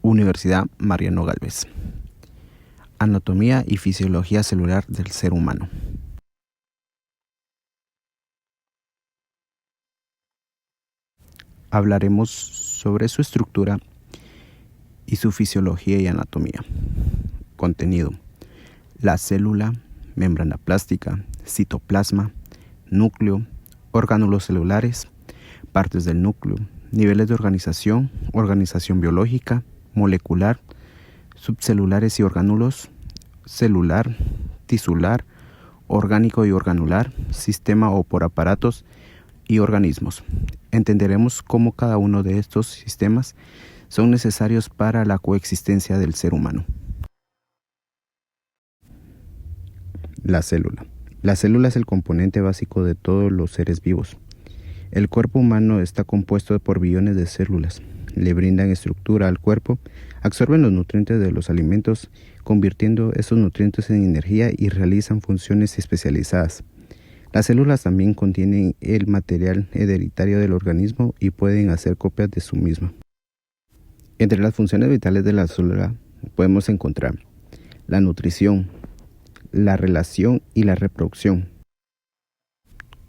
Universidad Mariano Gálvez. Anatomía y fisiología celular del ser humano. Hablaremos sobre su estructura y su fisiología y anatomía. Contenido: la célula, membrana plástica, citoplasma, núcleo, orgánulos celulares, partes del núcleo, niveles de organización, organización biológica, molecular, subcelulares y orgánulos, celular, tisular, orgánico y organular, sistema o por aparatos y organismos. Entenderemos cómo cada uno de estos sistemas son necesarios para la coexistencia del ser humano. La célula. La célula es el componente básico de todos los seres vivos. El cuerpo humano está compuesto por billones de células. Le brindan estructura al cuerpo, absorben los nutrientes de los alimentos, convirtiendo esos nutrientes en energía y realizan funciones especializadas. Las células también contienen el material hereditario del organismo y pueden hacer copias de su misma. Entre las funciones vitales de la célula podemos encontrar la nutrición, la relación y la reproducción.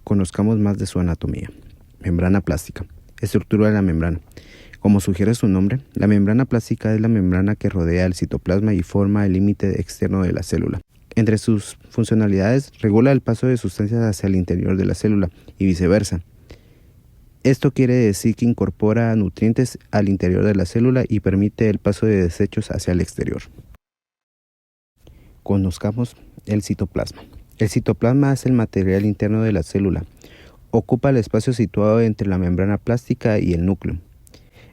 Conozcamos más de su anatomía. Membrana plástica. Estructura de la membrana. Como sugiere su nombre, la membrana plástica es la membrana que rodea el citoplasma y forma el límite externo de la célula. Entre sus funcionalidades, regula el paso de sustancias hacia el interior de la célula y viceversa. Esto quiere decir que incorpora nutrientes al interior de la célula y permite el paso de desechos hacia el exterior. Conozcamos el citoplasma. El citoplasma es el material interno de la célula. Ocupa el espacio situado entre la membrana plástica y el núcleo.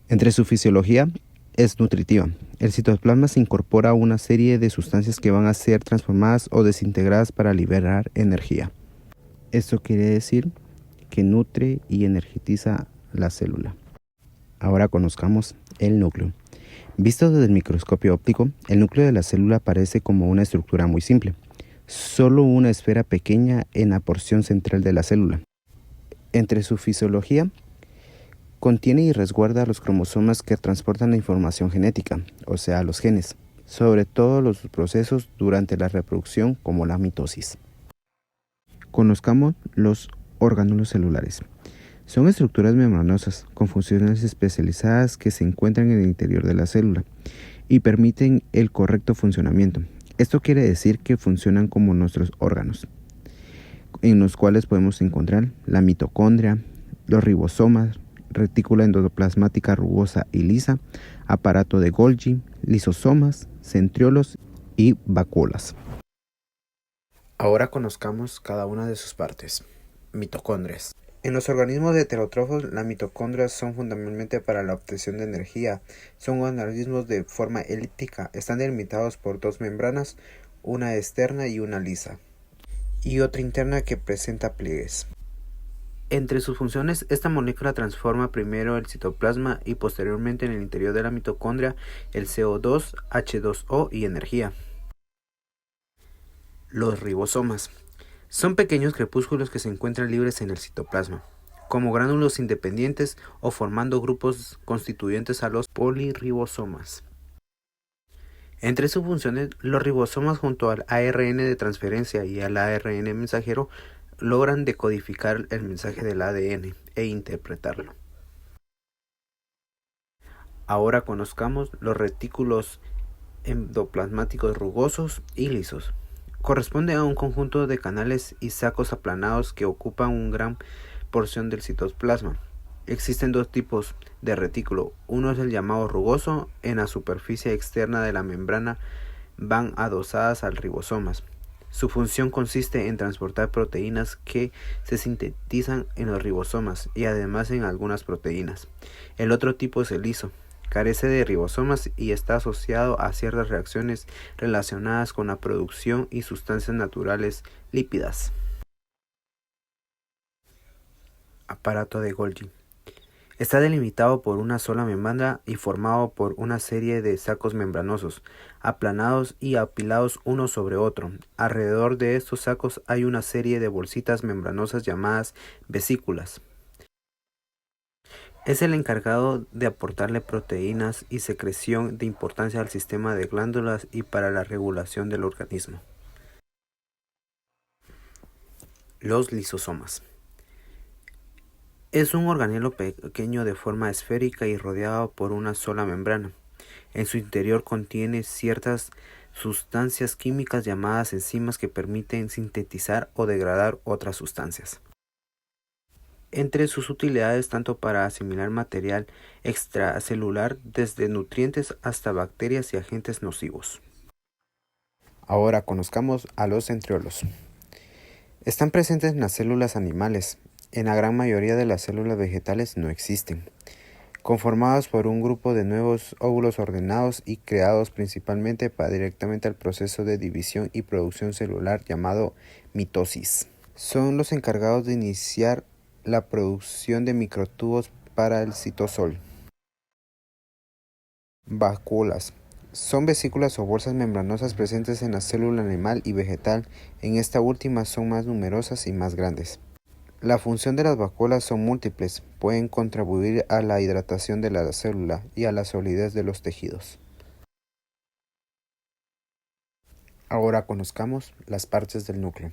Entre su fisiología, es nutritiva. El citoplasma se incorpora a una serie de sustancias que van a ser transformadas o desintegradas para liberar energía. Esto quiere decir que nutre y energetiza la célula. Ahora conozcamos el núcleo. Visto desde el microscopio óptico, el núcleo de la célula parece como una estructura muy simple. Solo una esfera pequeña en la porción central de la célula. Entre su fisiología, contiene y resguarda los cromosomas que transportan la información genética, o sea, los genes, sobre todo los procesos durante la reproducción como la mitosis. Conozcamos los orgánulos celulares. Son estructuras membranosas con funciones especializadas que se encuentran en el interior de la célula y permiten el correcto funcionamiento. Esto quiere decir que funcionan como nuestros órganos, en los cuales podemos encontrar la mitocondria, los ribosomas, retícula endoplasmática rugosa y lisa, aparato de Golgi, lisosomas, centriolos y vacuolas. Ahora conozcamos cada una de sus partes. Mitocondrias. En los organismos heterótrofos, las mitocondrias son fundamentalmente para la obtención de energía. Son organismos de forma elíptica, están delimitados por dos membranas, una externa y una lisa, y otra interna que presenta pliegues. Entre sus funciones, esta molécula transforma primero el citoplasma y posteriormente en el interior de la mitocondria el CO2, H2O y energía. Los ribosomas son pequeños crepúsculos que se encuentran libres en el citoplasma, como gránulos independientes o formando grupos constituyentes a los polirribosomas. Entre sus funciones, los ribosomas junto al ARN de transferencia y al ARN mensajero logran decodificar el mensaje del ADN e interpretarlo. Ahora conozcamos los retículos endoplasmáticos rugosos y lisos. Corresponde a un conjunto de canales y sacos aplanados que ocupan una gran porción del citoplasma. Existen dos tipos de retículo. Uno es el llamado rugoso. En la superficie externa de la membrana van adosadas al ribosomas. Su función consiste en transportar proteínas que se sintetizan en los ribosomas y además en algunas proteínas. El otro tipo es el liso. Carece de ribosomas y está asociado a ciertas reacciones relacionadas con la producción y sustancias naturales lípidas. Aparato de Golgi. Está delimitado por una sola membrana y formado por una serie de sacos membranosos, aplanados y apilados uno sobre otro. Alrededor de estos sacos hay una serie de bolsitas membranosas llamadas vesículas. Es el encargado de aportarle proteínas y secreción de importancia al sistema de glándulas y para la regulación del organismo. Los lisosomas. Es un organelo pequeño de forma esférica y rodeado por una sola membrana. En su interior contiene ciertas sustancias químicas llamadas enzimas que permiten sintetizar o degradar otras sustancias. Entre sus utilidades tanto para asimilar material extracelular desde nutrientes hasta bacterias y agentes nocivos. Ahora conozcamos a los centriolos. Están presentes en las células animales. En la gran mayoría de las células vegetales no existen. Conformados por un grupo de nuevos óvulos ordenados y creados principalmente para directamente al proceso de división y producción celular llamado mitosis. Son los encargados de iniciar la producción de microtúbulos para el citosol. Vacuolas. Son vesículas o bolsas membranosas presentes en la célula animal y vegetal. En esta última son más numerosas y más grandes. La función de las vacuolas son múltiples, pueden contribuir a la hidratación de la célula y a la solidez de los tejidos. Ahora conozcamos las partes del núcleo.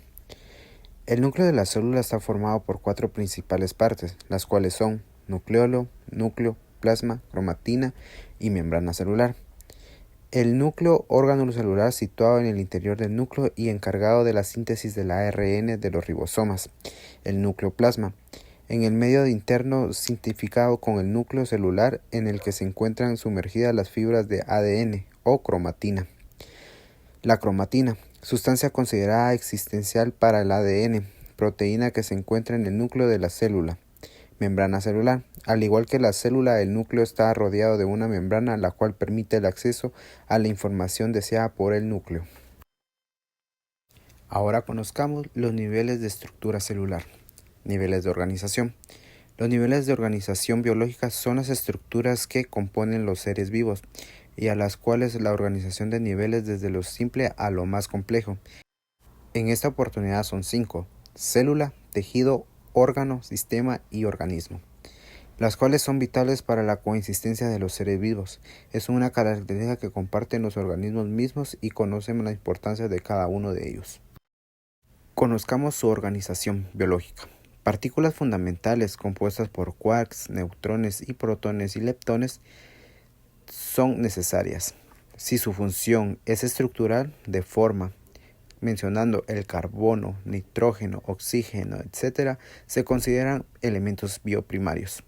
El núcleo de la célula está formado por 4 principales partes, las cuales son nucleolo, núcleo, plasma, cromatina y membrana celular. El núcleo, órgano celular situado en el interior del núcleo y encargado de la síntesis del ARN de los ribosomas. El núcleo plasma, en el medio interno significado con el núcleo celular en el que se encuentran sumergidas las fibras de ADN o cromatina. La cromatina, sustancia considerada existencial para el ADN, proteína que se encuentra en el núcleo de la célula. Membrana celular. Al igual que la célula, el núcleo está rodeado de una membrana la cual permite el acceso a la información deseada por el núcleo. Ahora conozcamos los niveles de estructura celular. Niveles de organización. Los niveles de organización biológica son las estructuras que componen los seres vivos y a las cuales la organización de niveles desde lo simple a lo más complejo. En esta oportunidad son 5: célula, tejido, órgano, sistema y organismo, las cuales son vitales para la coexistencia de los seres vivos. Es una característica que comparten los organismos mismos y conocemos la importancia de cada uno de ellos. Conozcamos su organización biológica. Partículas fundamentales compuestas por quarks, neutrones y protones y leptones son necesarias. Si su función es estructural, de forma mencionando el carbono, nitrógeno, oxígeno, etc., se consideran elementos bioprimarios.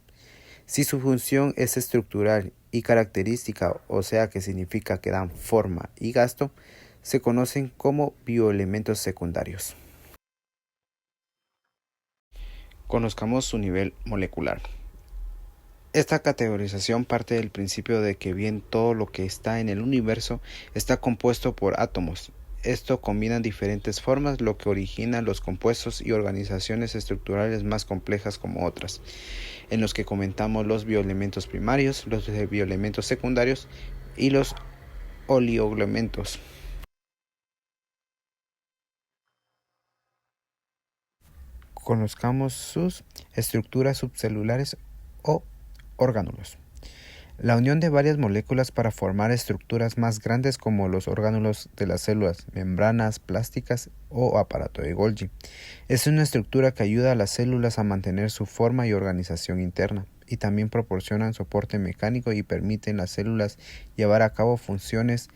Si su función es estructural y característica, o sea que significa que dan forma y gasto, se conocen como bioelementos secundarios. Conozcamos su nivel molecular. Esta categorización parte del principio de que bien todo lo que está en el universo está compuesto por átomos. Esto combina diferentes formas, lo que origina los compuestos y organizaciones estructurales más complejas como otras, en los que comentamos los bioelementos primarios, los bioelementos secundarios y los oligoelementos. Conozcamos sus estructuras subcelulares o orgánulos. La unión de varias moléculas para formar estructuras más grandes como los orgánulos de las células, membranas plásticas o aparato de Golgi. Es una estructura que ayuda a las células a mantener su forma y organización interna, y también proporcionan soporte mecánico y permiten a las células llevar a cabo funciones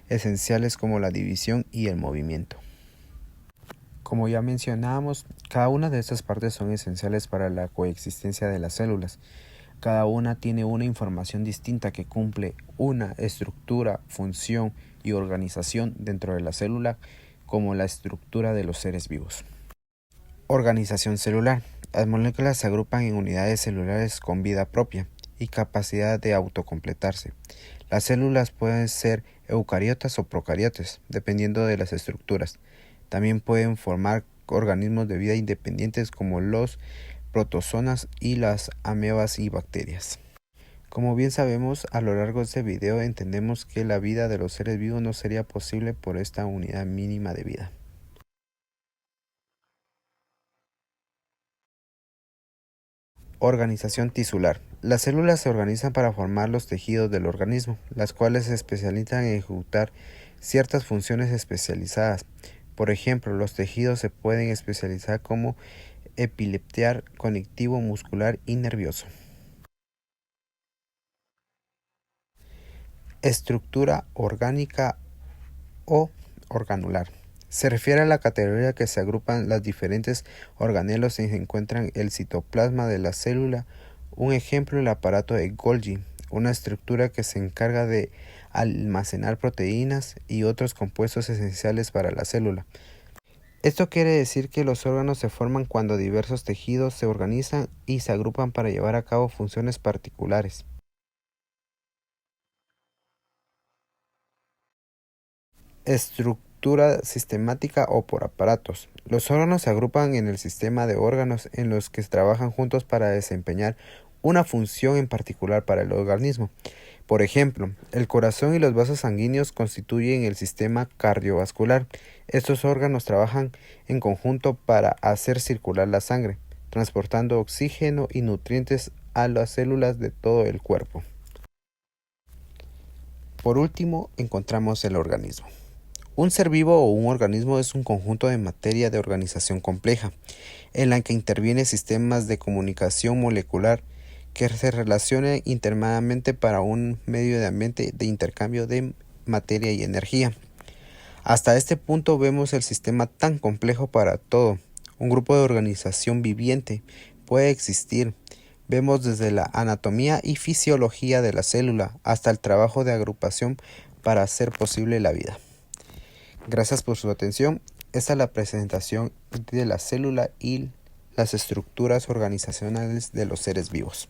esenciales como la división y el movimiento. Como ya mencionábamos, cada una de estas partes son esenciales para la coexistencia de las células. Cada una tiene una información distinta que cumple una estructura, función y organización dentro de la célula, como la estructura de los seres vivos. Organización celular. Las moléculas se agrupan en unidades celulares con vida propia y capacidad de autocompletarse. Las células pueden ser eucariotas o procariotas, dependiendo de las estructuras. También pueden formar organismos de vida independientes como los protozoas y las amebas y bacterias. Como bien sabemos, a lo largo de este video entendemos que la vida de los seres vivos no sería posible por esta unidad mínima de vida. Organización tisular. Las células se organizan para formar los tejidos del organismo, las cuales se especializan en ejecutar ciertas funciones especializadas. Por ejemplo, los tejidos se pueden especializar como epitelio, conectivo, muscular y nervioso. Estructura orgánica o organular. Se refiere a la categoría que se agrupan las diferentes organelos y se encuentran el citoplasma de la célula. Un ejemplo, el aparato de Golgi, una estructura que se encarga de almacenar proteínas y otros compuestos esenciales para la célula. Esto quiere decir que los órganos se forman cuando diversos tejidos se organizan y se agrupan para llevar a cabo funciones particulares. Estructura sistemática o por aparatos. Los órganos se agrupan en el sistema de órganos en los que trabajan juntos para desempeñar una función en particular para el organismo. Por ejemplo, el corazón y los vasos sanguíneos constituyen el sistema cardiovascular. Estos órganos trabajan en conjunto para hacer circular la sangre, transportando oxígeno y nutrientes a las células de todo el cuerpo. Por último, encontramos el organismo. Un ser vivo o un organismo es un conjunto de materia de organización compleja, en la que intervienen sistemas de comunicación molecular que se relacionan internamente para un medio de ambiente de intercambio de materia y energía. Hasta este punto vemos el sistema tan complejo para todo. Un grupo de organización viviente puede existir. Vemos desde la anatomía y fisiología de la célula hasta el trabajo de agrupación para hacer posible la vida. Gracias por su atención. Esta es la presentación de la célula y las estructuras organizacionales de los seres vivos.